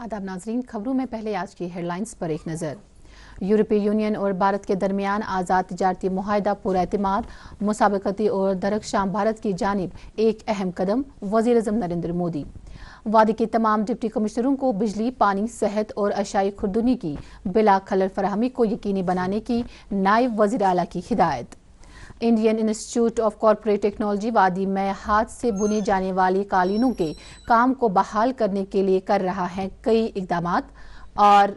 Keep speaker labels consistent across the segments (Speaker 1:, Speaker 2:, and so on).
Speaker 1: आदाब नाजरीन, खबरों में पहले आज की हेडलाइंस पर एक नज़र। यूरोपीय यूनियन और भारत के दरमियान आज़ाद तिजारती मुआहदा पुरएतमाद, मुसाबकती और दरख्शां भारत की जानिब एक अहम कदम, वज़ीर-ए-आज़म नरेंद्र मोदी। वादी के तमाम डिप्टी कमिश्नरों को बिजली, पानी, सेहत और अशाई खुर्दनी की बिला खलल फराहमी को यकीनी बनाने की नायब वज़ीर आला की हिदायत। Indian institute of corporate technology वादी में हाथ से बुने जाने वाली कालीनों के काम को बहाल करने के लिए कर रहा है कई इक़दामात। और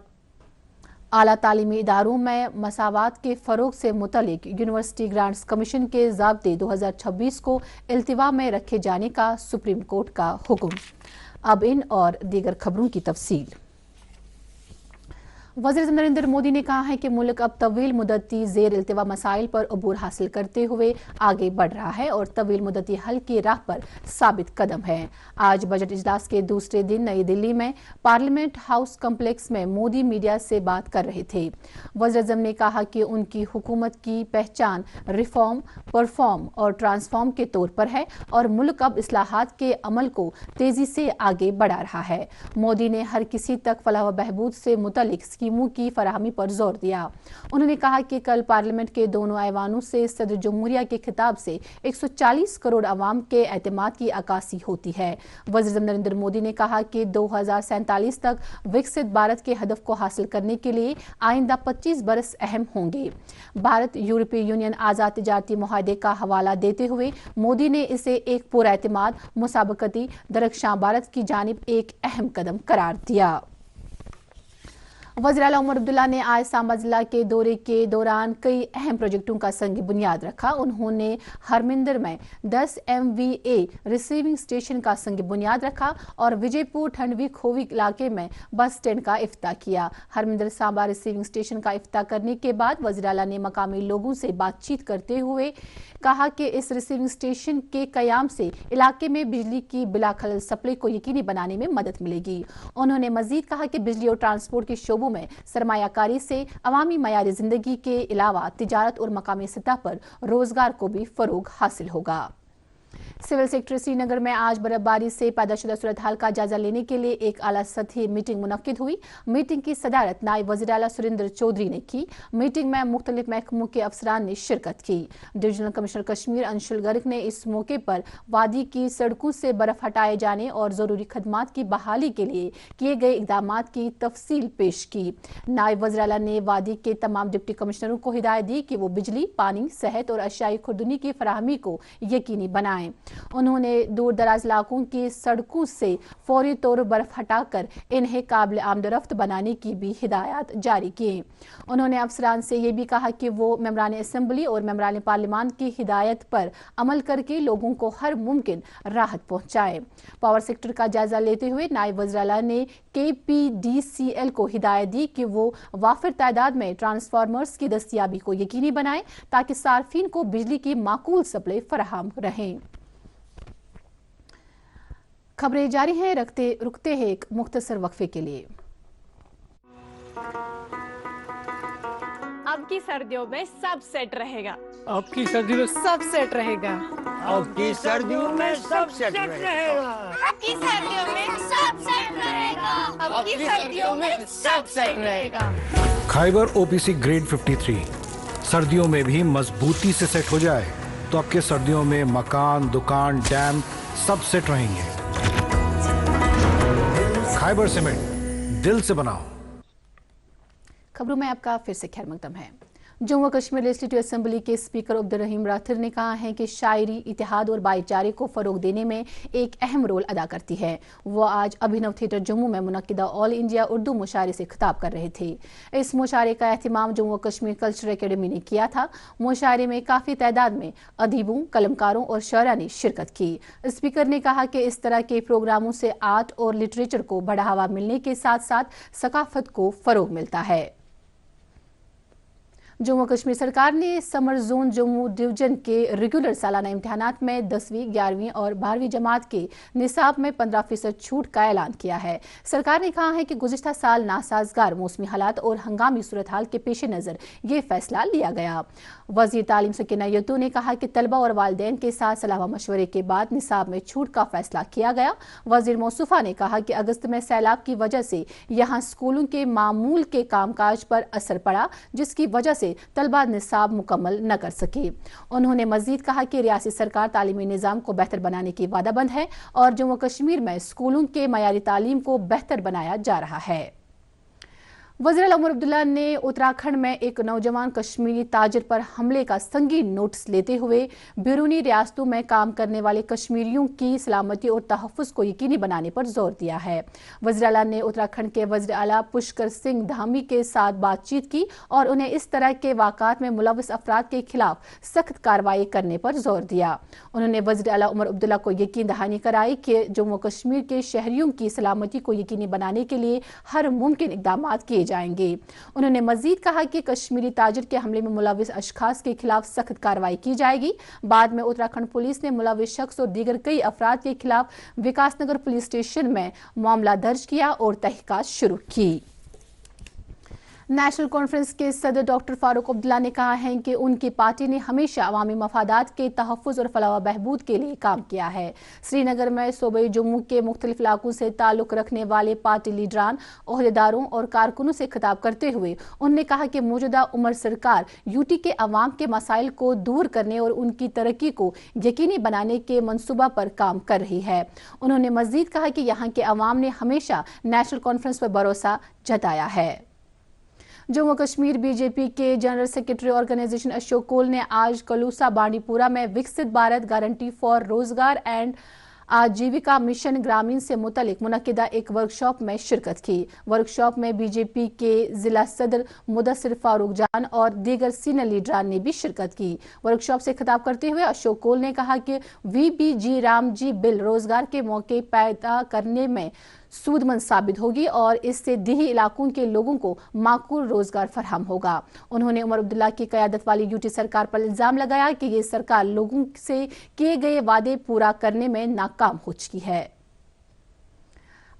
Speaker 1: आला तालीमी इदारों में मसावात के फ़रोग से मुतलिक यूनिवर्सिटी ग्रांट्स कमीशन के ज़ाब्ते 2026 को इल्तिवा में रखे जाने का सुप्रीम कोर्ट का हुक्म। अब इन और दीगर खबरों की तफसील। वज़ीर नरेंद्र मोदी ने कहा है कि मुल्क अब तवील मुद्दती ज़ेर इल्तिवा मसाइल पर अबूर हासिल करते हुए आगे बढ़ रहा है और तवील मुद्दती हल की राह पर साबित कदम है। आज बजट इजलास के दूसरे दिन नई दिल्ली में पार्लियामेंट हाउस कम्प्लेक्स में मोदी मीडिया से बात कर रहे थे। वज़ीर-ए-आज़म ने कहा कि उनकी हुकूमत की पहचान रिफॉर्म, परफॉर्म और ट्रांसफॉर्म के तौर पर है और मुल्क अब इस्लाहात के अमल को तेजी से आगे बढ़ा रहा है। मोदी ने हर किसी तक फलाह व बहबूद से मुतल्लिक स्कीमों की फराहमी पर जोर दिया। उन्होंने कहा कि कल पार्लियामेंट के दोनों ऐवानों से सदर जमहूरिया के खिताब से 140 करोड़ अवाम के एतमाद की अक्कासी होती है। वज़ीर नरेंद्र मोदी ने कहा कि 2047 तक विकसित भारत के हदफ को हासिल करने के लिए आइंदा 25 बरस अहम होंगे। भारत यूरोपीय यूनियन आज़ाद तिजारती मुआहदे का हवाला देते हुए मोदी ने इसे एक पुरएतमाद, मुसाबकती, दरख्शां भारत की जानिब एक अहम कदम करार दिया। वज़ीर आला उमर अब्दुल्ला ने आज सांबा जिला के दौरे के दौरान कई अहम प्रोजेक्टों का संग बुनियाद रखा। उन्होंने हरमिंदर में 10 MVA रिसीविंग स्टेशन का संग बुनियाद रखा और विजयपुर ठंडवी खोवी इलाके में बस स्टैंड का इफ्ताह किया। हरमिंदर सांबा रिसीविंग स्टेशन का इफ्ताह करने के बाद वज़ीर आला ने मकामी लोगों से बातचीत करते हुए कहा कि इस रिसीविंग स्टेशन के कयाम से इलाके में बिजली की बिला खलल सप्लाई को यकीनी बनाने में मदद मिलेगी। उन्होंने मजीद कहा कि बिजली और ट्रांसपोर्ट के शोबों में सरमायाकारी से अवामी मयारी जिंदगी के अलावा तिजारत और मकामी सतह पर रोजगार को भी फरोग हासिल होगा। सिविल सेक्टर श्रीनगर में आज बर्फबारी से पैदा सूरत हाल का जायजा लेने के लिए एक आला सतही मीटिंग मुनक्किद हुई। मीटिंग की सदारत नायब वज़ीर आला सुरेंद्र चौधरी ने की। मीटिंग में मुख्तलिफ महकमों के अफसरान ने शिरकत की। डिवीजनल कमिश्नर कश्मीर अंशुल गर्ग ने इस मौके पर वादी की सड़कों से बर्फ हटाए जाने और जरूरी खदमात की बहाली के लिए किए गए इकदामात की तफसील पेश की। नायब वज़ीर आला ने वादी के तमाम डिप्टी कमिश्नरों को हिदायत दी कि वो बिजली, पानी, सेहत और अशाई खुर्दनी की फराहमी को यकीनी बनाएं। उन्होंने दूर दराज इलाकों की सड़कों से फौरी तौर पर बर्फ हटाकर इन्हें काबिल आमदरफ्त बनाने की भी हिदायत जारी की। उन्होंने अफसरान से ये भी कहा कि वो मेंबरान असेंबली और मेंबरान पार्लियामान की हिदायत पर अमल करके लोगों को हर मुमकिन राहत पहुंचाए। पावर सेक्टर का जायजा लेते हुए नायब वज़ीर आला ने KPDCL को हिदायत दी कि वो वाफिर तादाद में ट्रांसफार्मर्स की दस्तियाबी को यकीनी बनाए ताकि सार्फिन को बिजली की माकूल सप्लाई फराहम रहे। खबरें जारी हैं, रुकते हैं एक मुख्तसर वक्फे के लिए।
Speaker 2: अब की सर्दियों में सब सेट रहेगा।
Speaker 3: अब की सर्दियों में
Speaker 4: सब सेट रहेगा।
Speaker 3: अब की सर्दियों में सब सेट रहेगा।
Speaker 5: अब की सर्दियों में सब सेट रहेगा।
Speaker 4: अब की सर्दियों में सब सेट रहेगा।
Speaker 6: खाइबर OPC ग्रेड 53 सर्दियों में भी मजबूती से सेट हो जाए तो आपके सर्दियों में मकान, दुकान, डैम सब सेट रहेंगे। खाइबर सीमेंट, दिल से बनाओ।
Speaker 1: खबरों में आपका फिर से खैर मकदम है। जम्मू कश्मीर लेजिस्लेटिव असेंबली के स्पीकर अब्दुल रहीम राथिर ने कहा है कि शायरी इतिहाद और भाईचारे को फरोग देने में एक अहम रोल अदा करती है। वो आज अभिनव थिएटर जम्मू में मुनक्किदा ऑल इंडिया उर्दू मुशायरे से खिताब कर रहे थे। इस मुशायरे का एहतमाम जम्मू कश्मीर कल्चरल अकेडमी ने किया था। मुशायरे में काफ़ी तादाद में अदीबों, कलमकारों और शअरा ने शिरकत की। स्पीकर ने कहा कि इस तरह के प्रोग्रामों से आर्ट और लिटरेचर को बढ़ावा मिलने के साथ साथ सकाफत को फरोग मिलता है। जम्मू कश्मीर सरकार ने समर जोन जम्मू डिवीजन के रेगुलर सालाना इम्तिहानात में 10वीं, 11वीं और 12वीं जमात के निसाब में 15% छूट का ऐलान किया है। सरकार ने कहा है कि गुज़िश्ता साल नासाजगार मौसमी हालात और हंगामी सूरत हाल के पेश नज़र ये फैसला लिया गया। वज़ीर तालीम सकीना यतू ने कहा कि तलबा और वालिदैन के साथ सलाह मशवरे के बाद निसाब में छूट का फैसला किया गया। वज़ीर मौसूफा ने कहा कि अगस्त में सैलाब की वजह से यहाँ स्कूलों के मामूल के कामकाज पर असर पड़ा, जिसकी वजह से तलबा निसाब मुकम्मल न कर सके। उन्होंने मजीद कहा कि रियासती सरकार तालीमी निज़ाम को बेहतर बनाने की वादाबंद है और जम्मू कश्मीर में स्कूलों के मयारी तालीम को बेहतर बनाया जा रहा है। वज़ीर आला उमर अब्दुल्ला ने उत्तराखंड में एक नौजवान कश्मीरी ताजिर पर हमले का संगीन नोटिस लेते हुए बैरूनी रियासतों में काम करने वाले कश्मीरियों की सलामती और तहफ़्फ़ुज़ को यकीनी बनाने पर जोर दिया है। वज़ीर आला ने उत्तराखंड के वज़ीर आला पुष्कर सिंह धामी के साथ बातचीत की और उन्हें इस तरह के वाक़ात में मुलव्वस अफराद के खिलाफ सख्त कार्रवाई करने पर जोर दिया। उन्होंने वज़ीर आला उमर अब्दुल्ला को यकीन दहानी कराई कि जम्मू कश्मीर के शहरियों की सलामती को यकीनी बनाने के लिए हर मुमकिन इक़दामात किए जाएंगे। उन्होंने मजीद कहा कि कश्मीरी ताजिर के हमले में मुलव्विस अशखास के खिलाफ सख्त कार्रवाई की जाएगी। बाद में उत्तराखंड पुलिस ने मुलव्विस शख्स और दीगर कई अफराद के खिलाफ विकासनगर पुलिस स्टेशन में मामला दर्ज किया और तहकीकात शुरू की। नेशनल कॉन्फ्रेंस के सदर डॉक्टर फारूक अब्दुल्ला ने कहा है कि उनकी पार्टी ने हमेशा अवामी मफादात के तहफ़्फ़ुज़ और फलाह व बहबूद के लिए काम किया है। श्रीनगर में सूबे जम्मू के मुख्तलिफ इलाकों से ताल्लुक़ रखने वाले पार्टी लीडरान, ओहदेदारों और कारकुनों से खिताब करते हुए उन्होंने कहा कि मौजूदा उमर सरकार यूटी के अवाम के मसाइल को दूर करने और उनकी तरक्की को यकीनी बनाने के मनसूबा पर काम कर रही है। उन्होंने मज़ीद कहा कि यहाँ के अवाम ने हमेशा नेशनल कॉन्फ्रेंस पर भरोसा जताया है। जम्मू कश्मीर बीजेपी के जनरल सेक्रेटरी ऑर्गेनाइजेशन अशोक कोल ने आज कलूसा बांडीपुरा में विकसित भारत गारंटी फॉर रोजगार एंड आजीविका मिशन ग्रामीण से मुतलिक मुनक्किदा एक वर्कशॉप में शिरकत की। वर्कशॉप में बीजेपी के जिला सदर मुदस्सिर फारूक जान और दीगर सीनियर लीडरान ने भी शिरकत की। वर्कशॉप से खिताब करते हुए अशोक कोल ने कहा कि VBG रामजी बिल रोजगार के मौके पैदा करने में सूदमंद साबित होगी और इससे देही इलाकों के लोगों को माकूल रोजगार फराहम होगा। उन्होंने उमर अब्दुल्ला की क़यादत वाली यूटी सरकार पर इल्जाम लगाया कि ये सरकार लोगों से किए गए वादे पूरा करने में नाकाम हो चुकी है।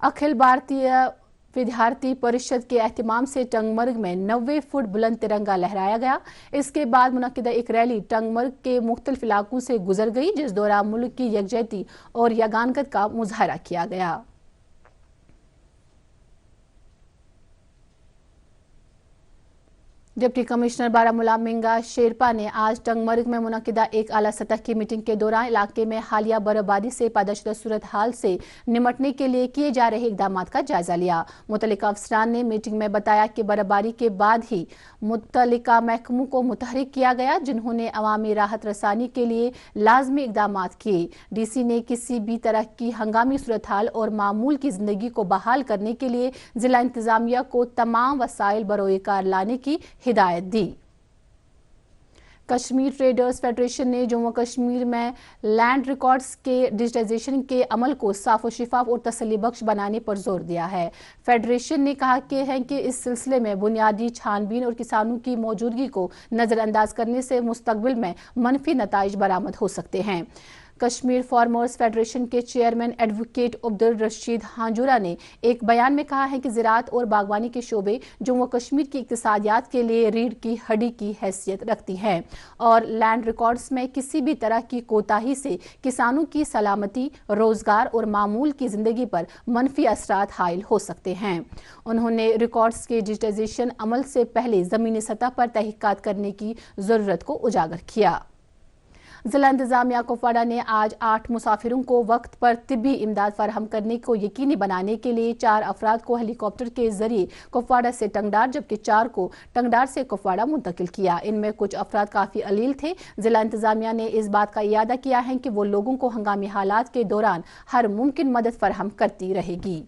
Speaker 1: अखिल भारतीय विद्यार्थी परिषद के एहतिमाम से टंगमर्ग में 90 फुट बुलंद तिरंगा लहराया गया। इसके बाद मुनक्किदा एक रैली टंगमर्ग के मुख्तलिफ इलाकों से गुजर गई, जिस दौरान मुल्क की यकजहती और यगानगत का मुजाहरा किया गया। डिप्टी कमिश्नर बारामूला मिंगा शेरपा ने आज टंगमर्ग में मुनक्किदा एक आला सतह की मीटिंग के दौरान इलाके में हालिया बर्फबारी से पैदा सूरत हाल से निमटने के लिए किए जा रहे इक़दामात का जायजा लिया। मुतल्लिका अफसरान ने मीटिंग में बताया कि बर्फबारी के बाद ही मुतल्लिका महकमों को मुतहरिक किया गया, जिन्होंने अवामी राहत रसानी के लिए लाजमी इक़दामात किए। DC ने किसी भी तरह की हंगामी सूरत हाल और मामूल की जिंदगी को बहाल करने के लिए जिला इंतजामिया को तमाम वसाइल बरोए कार लाने की हिदायत दी। कश्मीर ट्रेडर्स फेडरेशन ने जम्मू कश्मीर में लैंड रिकॉर्ड्स के डिजिटाइजेशन के अमल को साफ और शिफाफ और तसल्ली बख्श बनाने पर जोर दिया है। फेडरेशन ने कहा कि इस सिलसिले में बुनियादी छानबीन और किसानों की मौजूदगी को नज़रअंदाज करने से मुस्तकबिल में मनफी नताइज बरामद हो सकते हैं। कश्मीर फार्मर्स फेडरेशन के चेयरमैन एडवोकेट अब्दुल रशीद हांजुरा ने एक बयान में कहा है कि ज़राअत और बागवानी के शोबे जम्मू कश्मीर की इक्तिसादियात के लिए रीढ़ की हड्डी की हैसियत रखती हैं और लैंड रिकॉर्ड्स में किसी भी तरह की कोताही से किसानों की सलामती, रोजगार और मामूल की ज़िंदगी पर मनफी असरात हाइल हो सकते हैं। उन्होंने रिकॉर्ड्स के डिजिटाइजेशन अमल से पहले ज़मीनी सतह पर तहकीकात करने की ज़रूरत को उजागर किया। जिला इंतजामिया कुपवाड़ा ने आज 8 मुसाफिरों को वक्त पर तिब्बी इमदाद फराहम करने को यकीनी बनाने के लिए 4 अफराद को हेलीकॉप्टर के जरिए कुपवाड़ा से टंगडार जबकि 4 को टंगडार से कुपवाड़ा मुंतकिल किया। इनमें कुछ अफराद काफ़ी अलील थे। जिला इंतजामिया ने इस बात का इयादा किया है कि वो लोगों को हंगामी हालात के दौरान हर मुमकिन मदद फराहम करती रहेगी।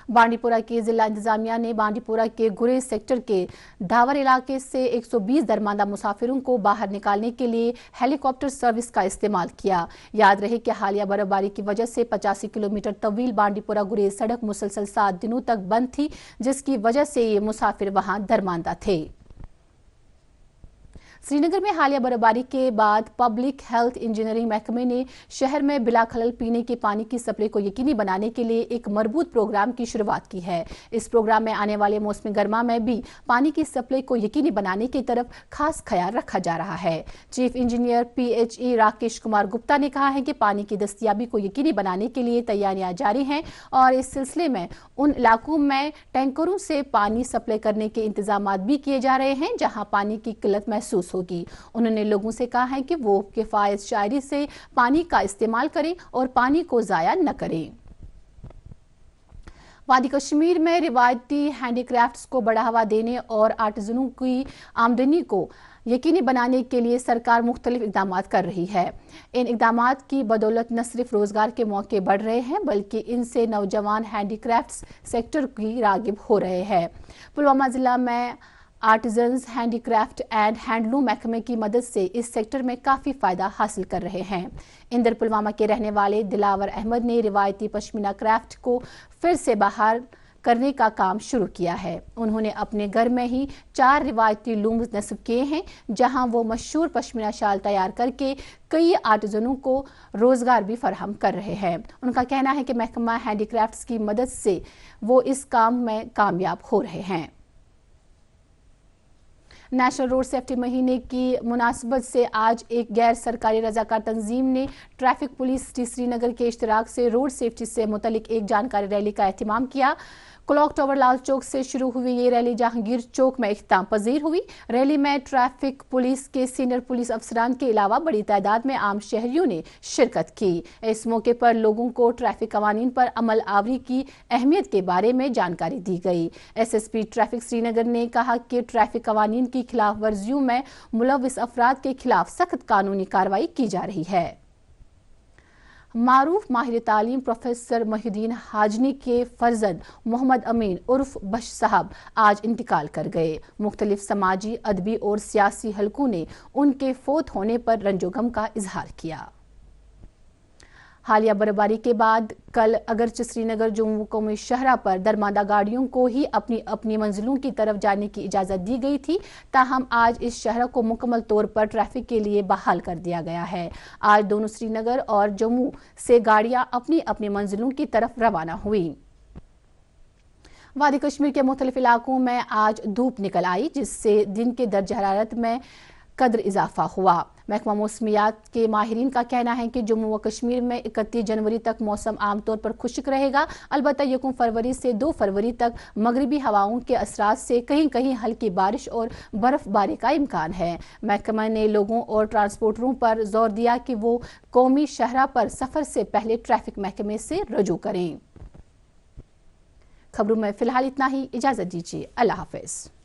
Speaker 1: बांडीपुरा की जिला इंतजामिया ने बांडीपुरा के गुरेज सेक्टर के धावर इलाके से 120 दरमांदा मुसाफिरों को बाहर निकालने के लिए हेलीकॉप्टर सर्विस का इस्तेमाल किया। याद रहे कि हालिया बर्फबारी की वजह से 85 किलोमीटर तवील बांडीपुरा गुरेज सड़क मुसलसल 7 दिनों तक बंद थी, जिसकी वजह से ये मुसाफिर वहां दरमांदा थे। श्रीनगर में हालिया बर्फबारी के बाद पब्लिक हेल्थ इंजीनियरिंग महकमे ने शहर में बिला खलल पीने के पानी की सप्लाई को यकीनी बनाने के लिए एक मजबूत प्रोग्राम की शुरुआत की है। इस प्रोग्राम में आने वाले मौसमी गर्मा में भी पानी की सप्लाई को यकीनी बनाने की तरफ खास ख्याल रखा जा रहा है। Chief engineer PHE Rakesh Kumar Gupta ने कहा है कि पानी की दस्तयाबी को यकीनी बनाने के लिए तैयारियां जारी हैं और इस सिलसिले में उन इलाकों में टैंकरों से पानी सप्लाई करने के इंतजाम भी किए जा रहे हैं जहां पानी की किल्लत महसूस होगी। उन्होंने लोगों से कहा है कि वो किफायत शायरी से पानी का इस्तेमाल करें और पानी को जाया न करें। वादी कश्मीर में रिवायती हैंडीक्राफ्ट्स को बढ़ावा देने और आर्टिजनों की आमदनी को यकीनी बनाने के लिए सरकार मुख्तलिफ इकदाम कर रही है। इन इकदाम की बदौलत न सिर्फ रोजगार के मौके बढ़ रहे हैं बल्कि इनसे नौजवान हैंडीक्राफ्ट्स सेक्टर की रागिब हो रहे हैं। पुलवामा जिला में आर्टिजन्स हैंडीक्राफ्ट एंड हैंडलूम महकमे की मदद से इस सेक्टर में काफ़ी फ़ायदा हासिल कर रहे हैं। इंदर पुलवामा के रहने वाले दिलावर अहमद ने रिवायती पश्मीना क्राफ्ट को फिर से बहाल करने का काम शुरू किया है। उन्होंने अपने घर में ही 4 रिवायती लूम्स नस्ब किए हैं जहां वो मशहूर पश्मीना शाल तैयार करके कई आर्टिजनों को रोजगार भी फराहम कर रहे हैं। उनका कहना है कि महकमा हैंडीक्राफ्ट्स की मदद से वो इस काम में कामयाब हो रहे हैं। नेशनल रोड सेफ्टी महीने की मुनासबत से आज एक गैर सरकारी रजाकार तंजीम ने ट्रैफिक पुलिस श्रीनगर के इश्तराक से रोड सेफ्टी से मुतलिक एक जानकारी रैली का एहतमाम किया। क्लॉक टावर लाल चौक से शुरू हुई ये रैली जहांगीर चौक में इख्तिताम पजीर हुई। रैली में ट्रैफिक पुलिस के सीनियर पुलिस अफसरान के अलावा बड़ी तादाद में आम शहरियों ने शिरकत की। इस मौके पर लोगों को ट्रैफिक कवानीन पर अमल आवरी की अहमियत के बारे में जानकारी दी गई। SSP ट्रैफिक श्रीनगर ने कहा कि ट्रैफिक कवानीन की खिलाफ वर्जियों में मुलव्विस अफराद के खिलाफ सख्त कानूनी कार्रवाई की जा रही है। मारूफ माहिर तालीम प्रोफेसर मोहिउद्दीन हाजनी के फर्जंद मोहम्मद अमीन उर्फ बश साहब आज इंतकाल कर गए। मुख्तलिफ समाजी, अदबी और सियासी हलकों ने उनके फोत होने पर रंजोगम का इजहार किया। हालिया बर्फबारी के बाद कल अगरचे श्रीनगर जम्मू कौमी शहरा पर दरमांदा गाड़ियों को ही अपनी अपनी मंजिलों की तरफ जाने की इजाज़त दी गई थी, ताहम आज इस शहर को मुकम्मल तौर पर ट्रैफिक के लिए बहाल कर दिया गया है। आज दोनों श्रीनगर और जम्मू से गाड़ियां अपनी अपनी मंजिलों की तरफ रवाना हुई। वादी कश्मीर के मुख्तलिफ इलाकों में आज धूप निकल आई, जिससे दिन के दर्जा हरारत में कदर इजाफा हुआ। महकमा मौसमियात के माहिरीन का कहना है कि जम्मू व कश्मीर में 31 जनवरी तक मौसम आमतौर पर खुश्क रहेगा। अलबत्ता 1 फरवरी से 2 फरवरी तक मगरिबी हवाओं के असरात से कहीं कहीं हल्की बारिश और बर्फबारी का इम्कान है। महकमा ने लोगों और ट्रांसपोर्टरों पर जोर दिया कि वो कौमी शहरा पर सफर से पहले ट्रैफिक महकमे से रजू करें। खबरों में फिलहाल इतना ही, इजाजत दीजिए। अल्लाह हाफिज।